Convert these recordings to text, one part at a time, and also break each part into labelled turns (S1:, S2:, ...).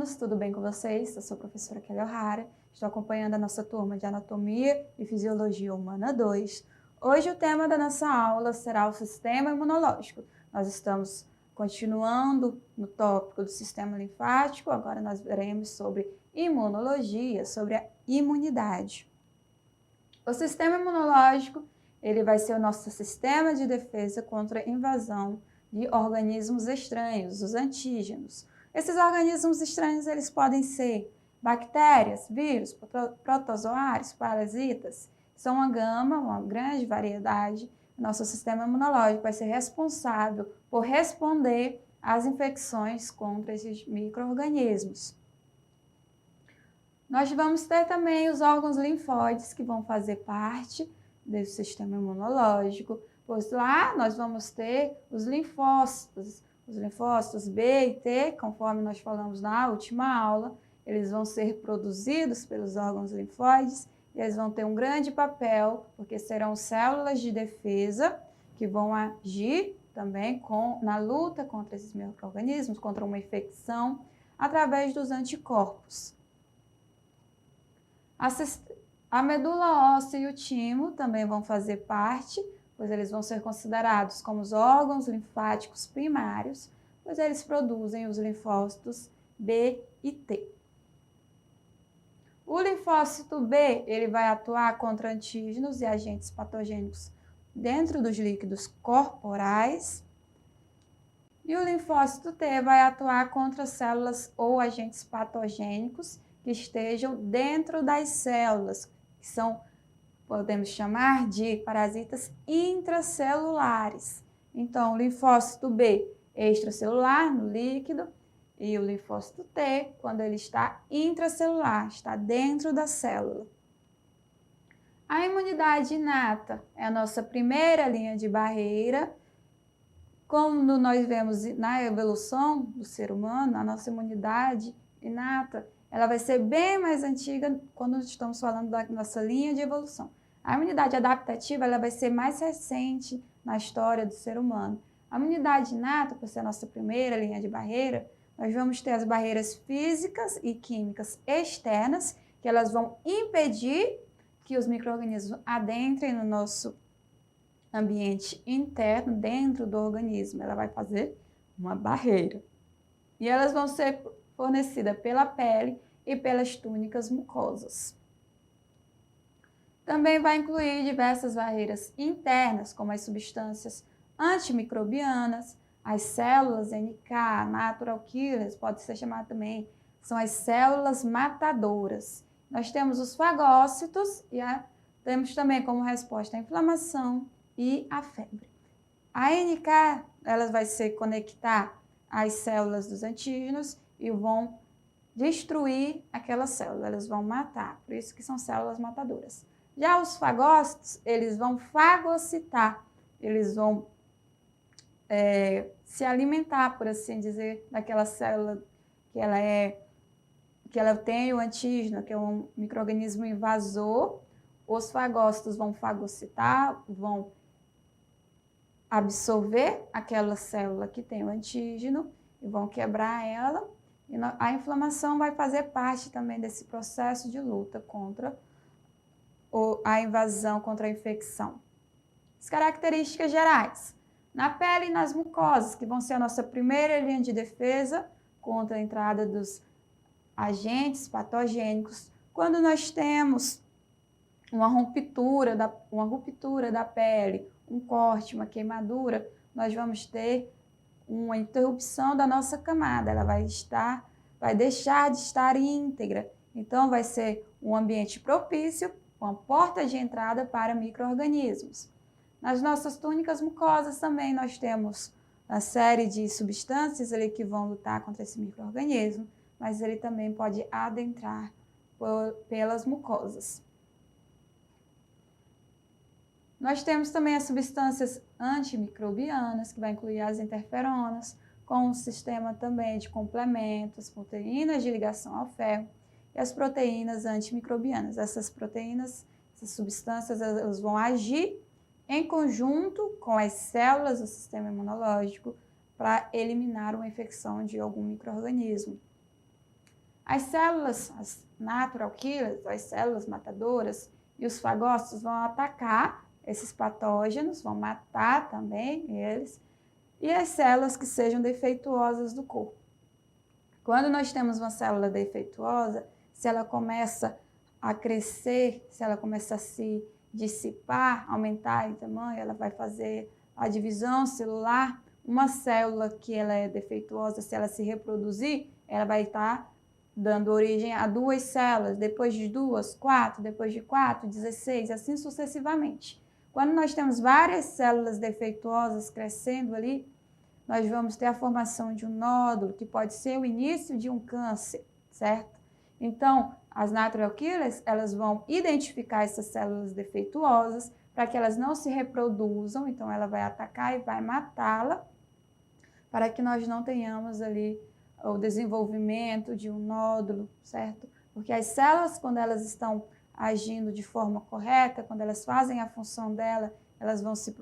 S1: alunos, tudo bem com vocês? Eu sou a professora Kelly O'Hara, estou acompanhando a nossa turma de Anatomia e Fisiologia Humana 2. Hoje o tema da nossa aula será o sistema imunológico. Nós estamos continuando no tópico do sistema linfático, agora nós veremos sobre imunologia, sobre a imunidade. O sistema imunológico, ele vai ser o nosso sistema de defesa contra a invasão de organismos estranhos, os antígenos. Esses organismos estranhos, eles podem ser bactérias, vírus, protozoários, parasitas. São uma gama, uma grande variedade. Nosso sistema imunológico vai ser responsável por responder às infecções contra esses micro-organismos. Nós vamos ter também os órgãos linfóides que vão fazer parte desse sistema imunológico, pois lá nós vamos ter os linfócitos B e T, conforme nós falamos na última aula, eles vão ser produzidos pelos órgãos linfóides e eles vão ter um grande papel, porque serão células de defesa que vão agir também na luta contra esses micro-organismos, contra uma infecção, através dos anticorpos. A medula óssea e o timo também vão fazer parte, pois eles vão ser considerados como os órgãos linfáticos primários, pois eles produzem os linfócitos B e T. O linfócito B, ele vai atuar contra antígenos e agentes patogênicos dentro dos líquidos corporais. E o linfócito T vai atuar contra células ou agentes patogênicos que estejam dentro das células, que são, podemos chamar de parasitas intracelulares. Então, o linfócito B extracelular, no líquido, e o linfócito T, quando ele está intracelular, está dentro da célula. A imunidade inata é a nossa primeira linha de barreira. Como nós vemos na evolução do ser humano, a nossa imunidade inata, ela vai ser bem mais antiga quando estamos falando da nossa linha de evolução. A imunidade adaptativa, ela vai ser mais recente na história do ser humano. A imunidade inata, por ser a nossa primeira linha de barreira, nós vamos ter as barreiras físicas e químicas externas, que elas vão impedir que os micro-organismos adentrem no nosso ambiente interno, dentro do organismo. Ela vai fazer uma barreira. E elas vão ser fornecidas pela pele e pelas túnicas mucosas. Também vai incluir diversas barreiras internas, como as substâncias antimicrobianas, as células NK, natural killers, pode ser chamado também, são as células matadoras. Nós temos os fagócitos e temos também como resposta a inflamação e a febre. A NK, ela vai se conectar às células dos antígenos e vão destruir aquela célula, elas vão matar, por isso que são células matadoras. Já os fagócitos, eles vão fagocitar, eles vão se alimentar, por assim dizer, daquela célula que ela tem o antígeno, que é um micro-organismo invasor. Os fagócitos vão fagocitar, vão absorver aquela célula que tem o antígeno e vão quebrar ela. E a inflamação vai fazer parte também desse processo de luta contra a invasão, contra a infecção. As características gerais. Na pele e nas mucosas, que vão ser a nossa primeira linha de defesa contra a entrada dos agentes patogênicos. Quando nós temos uma ruptura da pele, um corte, uma queimadura, nós vamos ter uma interrupção da nossa camada, ela vai deixar de estar íntegra. Então, vai ser um ambiente propício, uma porta de entrada para micro-organismos. Nas nossas túnicas mucosas também nós temos uma série de substâncias ali que vão lutar contra esse micro-organismo, mas ele também pode adentrar pelas mucosas. Nós temos também as substâncias antimicrobianas, que vai incluir as interferonas, com um sistema também de complementos, proteínas de ligação ao ferro e as proteínas antimicrobianas. Essas substâncias, elas vão agir em conjunto com as células do sistema imunológico para eliminar uma infecção de algum micro-organismo. As células, as natural killers, as células matadoras e os fagócitos vão atacar esses patógenos, vão matar também eles, e as células que sejam defeituosas do corpo. Quando nós temos uma célula defeituosa, se ela começa a crescer, se ela começa a se dissipar, aumentar em tamanho, ela vai fazer a divisão celular. Uma célula que ela é defeituosa, se ela se reproduzir, ela vai estar dando origem a 2 células, depois de 2, 4, depois de 4, 16, assim sucessivamente. Quando nós temos várias células defeituosas crescendo ali, nós vamos ter a formação de um nódulo, que pode ser o início de um câncer, certo? Então, as natural killers, elas vão identificar essas células defeituosas para que elas não se reproduzam, então ela vai atacar e vai matá-la, para que nós não tenhamos ali o desenvolvimento de um nódulo, certo? Porque as células, quando elas estão agindo de forma correta, quando elas fazem a função dela, elas vão se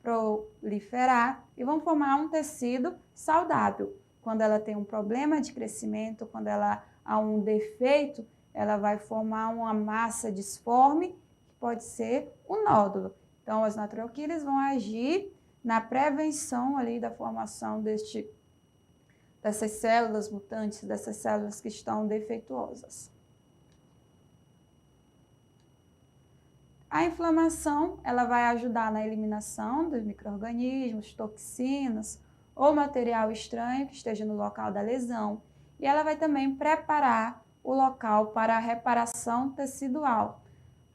S1: proliferar e vão formar um tecido saudável. Quando ela tem um problema de crescimento, quando ela há um defeito, ela vai formar uma massa disforme, que pode ser um nódulo. Então, as natural killers vão agir na prevenção ali da formação dessas células mutantes, dessas células que estão defeituosas. A inflamação, ela vai ajudar na eliminação dos micro-organismos, toxinas ou material estranho que esteja no local da lesão. E ela vai também preparar o local para a reparação tecidual.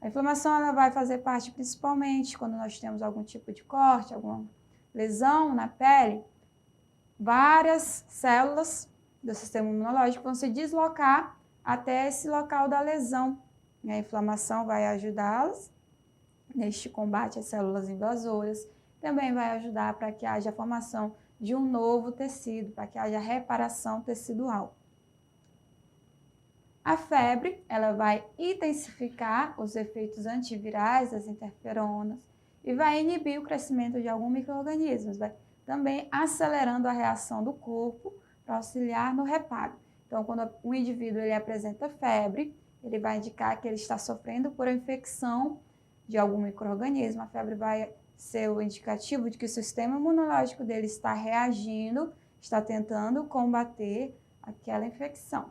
S1: A inflamação, ela vai fazer parte principalmente quando nós temos algum tipo de corte, alguma lesão na pele. Várias células do sistema imunológico vão se deslocar até esse local da lesão. A inflamação vai ajudá-las neste combate às células invasoras, também vai ajudar para que haja a formação de um novo tecido, para que haja reparação tecidual. A febre, ela vai intensificar os efeitos antivirais das interferonas e vai inibir o crescimento de alguns micro-organismos, vai também acelerando a reação do corpo para auxiliar no reparo. Então, quando o indivíduo ele apresenta febre, ele vai indicar que ele está sofrendo por infecção de algum micro-organismo. A febre vai ser o indicativo de que o sistema imunológico dele está reagindo, está tentando combater aquela infecção.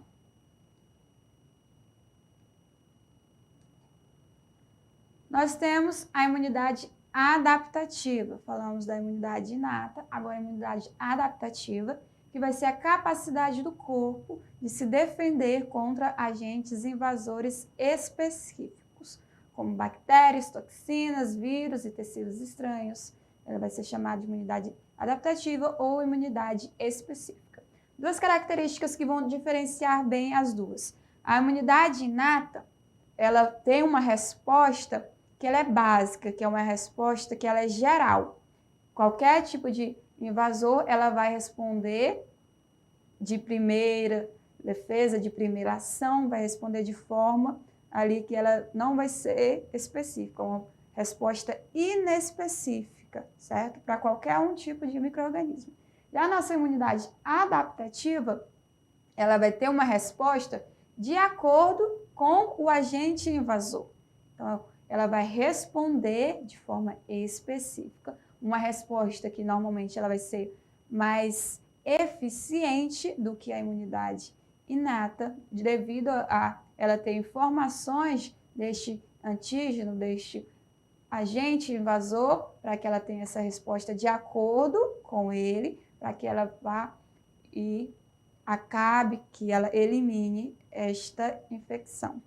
S1: Nós temos a imunidade adaptativa. Falamos da imunidade inata, agora a imunidade adaptativa, que vai ser a capacidade do corpo de se defender contra agentes invasores específicos, como bactérias, toxinas, vírus e tecidos estranhos. Ela vai ser chamada de imunidade adaptativa ou imunidade específica. Duas características que vão diferenciar bem as duas. A imunidade inata, ela tem uma resposta que ela é básica, que é uma resposta que ela é geral. Qualquer tipo de invasor, ela vai responder de primeira defesa, de primeira ação, vai responder de forma ali que ela não vai ser específica, uma resposta inespecífica, certo? Para qualquer um tipo de micro-organismo. Já a nossa imunidade adaptativa, ela vai ter uma resposta de acordo com o agente invasor. Então, ela vai responder de forma específica, uma resposta que normalmente ela vai ser mais eficiente do que a imunidade inata, devido a ela ter informações deste antígeno, deste agente invasor, para que ela tenha essa resposta de acordo com ele, para que ela vá e acabe, que ela elimine esta infecção.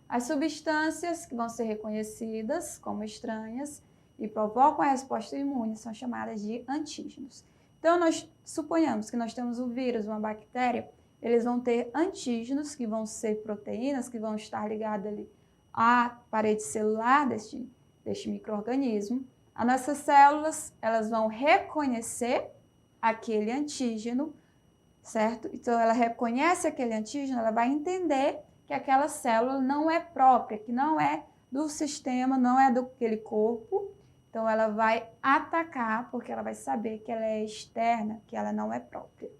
S1: As substâncias que vão ser reconhecidas como estranhas e provocam a resposta imune são chamadas de antígenos. Então, nós suponhamos que nós temos um vírus, uma bactéria, eles vão ter antígenos, que vão ser proteínas, que vão estar ligadas ali à parede celular deste micro-organismo. As nossas células, elas vão reconhecer aquele antígeno, certo? Então, ela reconhece aquele antígeno, ela vai entender que aquela célula não é própria, que não é do sistema, não é daquele corpo. Então, ela vai atacar, porque ela vai saber que ela é externa, que ela não é própria.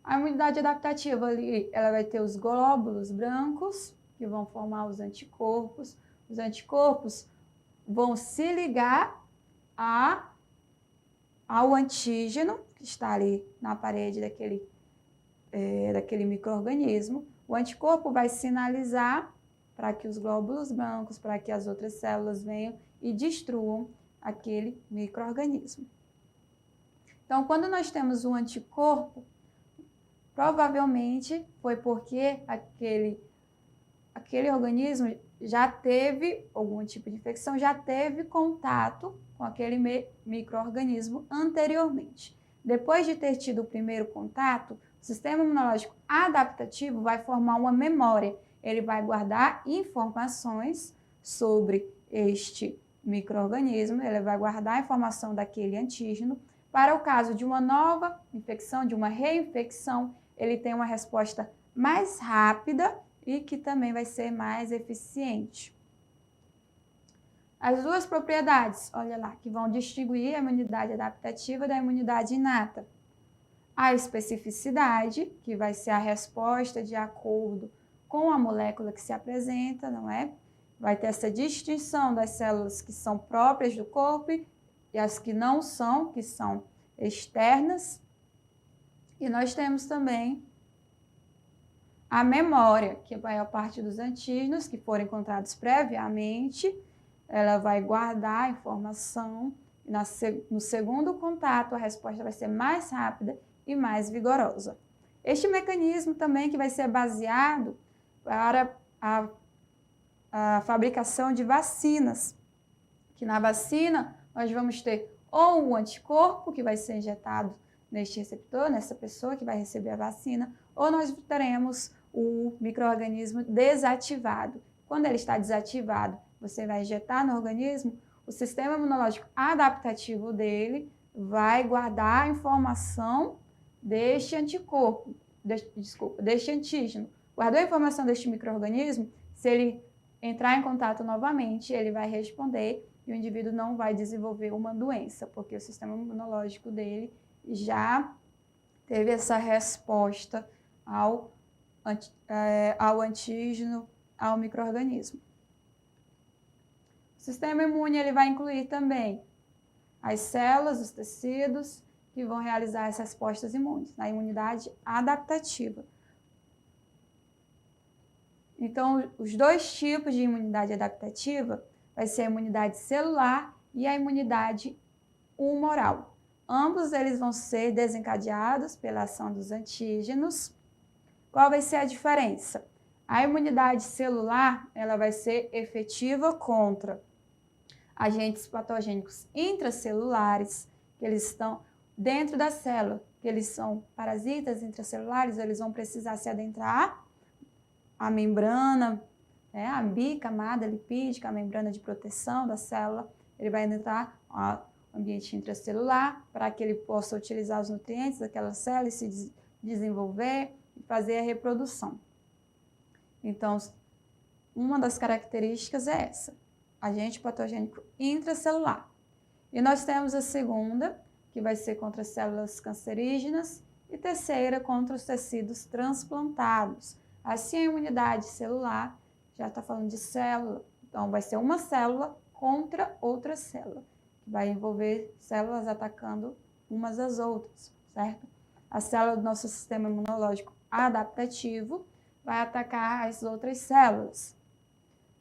S1: A imunidade adaptativa ali, ela vai ter os glóbulos brancos, que vão formar os anticorpos. Os anticorpos vão se ligar ao antígeno, que está ali na parede daquele micro-organismo. O anticorpo vai sinalizar para que os glóbulos brancos, para que as outras células venham e destruam aquele micro-organismo. Então, quando nós temos um anticorpo, provavelmente foi porque aquele organismo já teve algum tipo de infecção, já teve contato com aquele micro-organismo anteriormente. Depois de ter tido o primeiro contato, o sistema imunológico adaptativo vai formar uma memória. Ele vai guardar informações sobre este micro-organismo, ele vai guardar a informação daquele antígeno. Para o caso de uma nova infecção, de uma reinfecção, ele tem uma resposta mais rápida e que também vai ser mais eficiente. As duas propriedades, olha lá, que vão distinguir a imunidade adaptativa da imunidade inata. A especificidade, que vai ser a resposta de acordo com a molécula que se apresenta, não é? Vai ter essa distinção das células que são próprias do corpo e as que não são, que são externas. E nós temos também a memória, que a maior parte dos antígenos que foram encontrados previamente, ela vai guardar a informação. No segundo contato, a resposta vai ser mais rápida e mais vigorosa. Este mecanismo também que vai ser baseado para a fabricação de vacinas, que na vacina nós vamos ter ou um anticorpo que vai ser injetado neste receptor, nessa pessoa que vai receber a vacina, ou nós teremos o micro-organismo desativado. Quando ele está desativado, você vai injetar no organismo, o sistema imunológico adaptativo dele vai guardar a informação deste anticorpo, deste antígeno. Guardou a informação deste micro-organismo, se ele entrar em contato novamente, ele vai responder e o indivíduo não vai desenvolver uma doença, porque o sistema imunológico dele já teve essa resposta ao antígeno, ao micro-organismo. O sistema imune ele vai incluir também as células, os tecidos, que vão realizar as respostas imunes, na imunidade adaptativa. Então, os dois tipos de imunidade adaptativa vai ser a imunidade celular e a imunidade humoral. Ambos eles vão ser desencadeados pela ação dos antígenos. Qual vai ser a diferença? A imunidade celular, ela vai ser efetiva contra agentes patogênicos intracelulares, que eles estão dentro da célula, que eles são parasitas intracelulares, eles vão precisar se adentrar à membrana, a bicamada lipídica, a membrana de proteção da célula, ele vai adentrar ao ambiente intracelular para que ele possa utilizar os nutrientes daquela célula e se desenvolver e fazer a reprodução. Então, uma das características é essa, agente patogênico intracelular. E nós temos a segunda, que vai ser contra as células cancerígenas, e terceira, contra os tecidos transplantados. Assim, a imunidade celular já está falando de célula, então vai ser uma célula contra outra célula, que vai envolver células atacando umas às outras, certo? A célula do nosso sistema imunológico adaptativo vai atacar as outras células.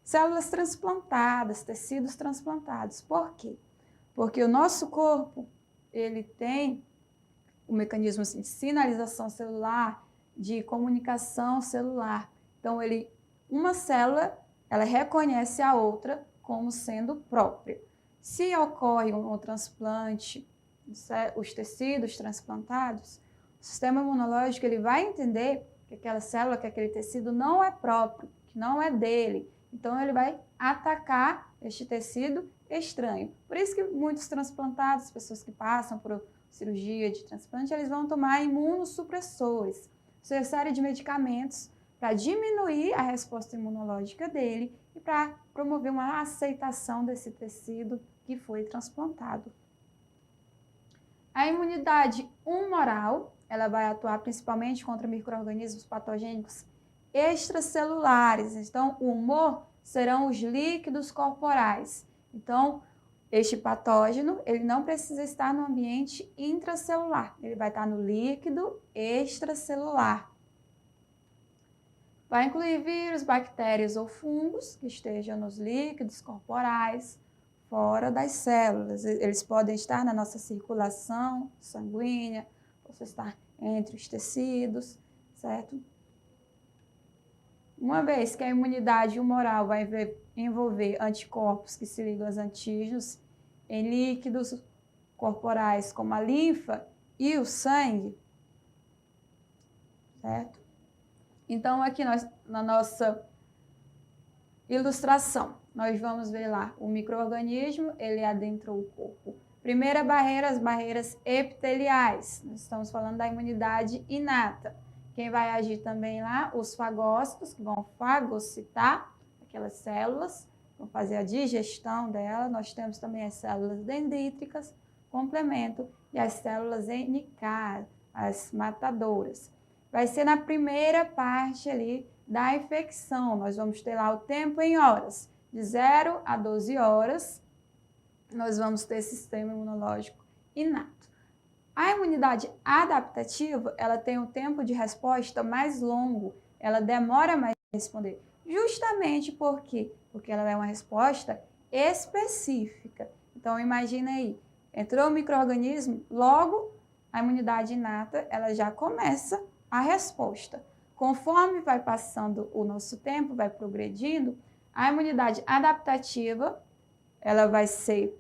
S1: Células transplantadas, tecidos transplantados. Por quê? Porque o nosso corpo, ele tem um mecanismo de sinalização celular, de comunicação celular. Então, uma célula, ela reconhece a outra como sendo própria. Se ocorre um transplante, os tecidos transplantados, o sistema imunológico ele vai entender que aquela célula, que aquele tecido não é próprio, que não é dele. Então, ele vai atacar este tecido estranho. Por isso que muitos transplantados, pessoas que passam por cirurgia de transplante, eles vão tomar imunossupressores, uma série de medicamentos para diminuir a resposta imunológica dele e para promover uma aceitação desse tecido que foi transplantado. A imunidade humoral, ela vai atuar principalmente contra micro-organismos patogênicos extracelulares. Então, o humor serão os líquidos corporais. Então, este patógeno, ele não precisa estar no ambiente intracelular, ele vai estar no líquido extracelular. Vai incluir vírus, bactérias ou fungos que estejam nos líquidos corporais, fora das células. Eles podem estar na nossa circulação sanguínea, possam estar entre os tecidos, certo? Uma vez que a imunidade humoral vai envolver anticorpos que se ligam aos antígenos em líquidos corporais como a linfa e o sangue, certo? Então, aqui na nossa ilustração, nós vamos ver lá o micro-organismo, ele adentrou o corpo. Primeira barreira, as barreiras epiteliais. Nós estamos falando da imunidade inata. Quem vai agir também lá? Os fagócitos, que vão fagocitar aquelas células, vão fazer a digestão dela. Nós temos também as células dendríticas, complemento, e as células NK, as matadoras. Vai ser na primeira parte ali da infecção. Nós vamos ter lá o tempo em horas. De 0 a 12 horas, nós vamos ter sistema imunológico inato. A imunidade adaptativa, ela tem um tempo de resposta mais longo, ela demora mais a responder. Justamente por quê? Porque ela é uma resposta específica. Então, imagina aí, entrou o micro-organismo, logo a imunidade inata, ela já começa a resposta. Conforme vai passando o nosso tempo, vai progredindo, a imunidade adaptativa, ela vai ser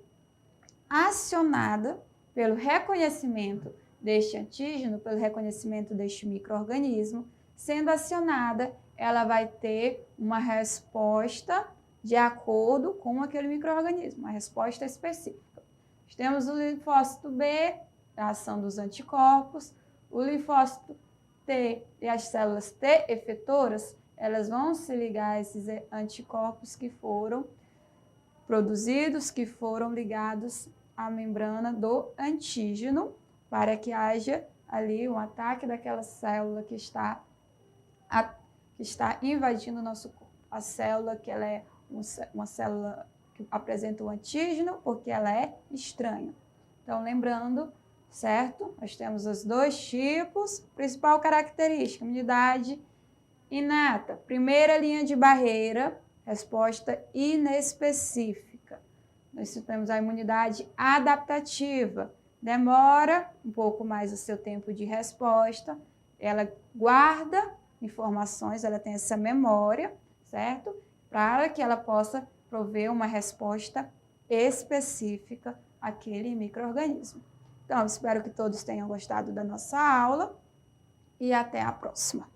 S1: acionada pelo reconhecimento deste antígeno, pelo reconhecimento deste micro-organismo. Sendo acionada, ela vai ter uma resposta de acordo com aquele micro-organismo, uma resposta específica. Nós temos o linfócito B, a ação dos anticorpos, o linfócito T e as células T efetoras, elas vão se ligar a esses anticorpos que foram produzidos, que foram ligados à membrana do antígeno, para que haja ali um ataque daquela célula que está invadindo o nosso corpo. A célula que ela é uma célula que apresenta o antígeno, porque ela é estranha. Então, lembrando, certo? Nós temos os dois tipos. Principal característica, imunidade inata. Primeira linha de barreira, resposta inespecífica. Nós temos a imunidade adaptativa. Demora um pouco mais o seu tempo de resposta. Ela guarda informações, ela tem essa memória, certo? Para que ela possa prover uma resposta específica àquele micro-organismo. Então, espero que todos tenham gostado da nossa aula e até a próxima.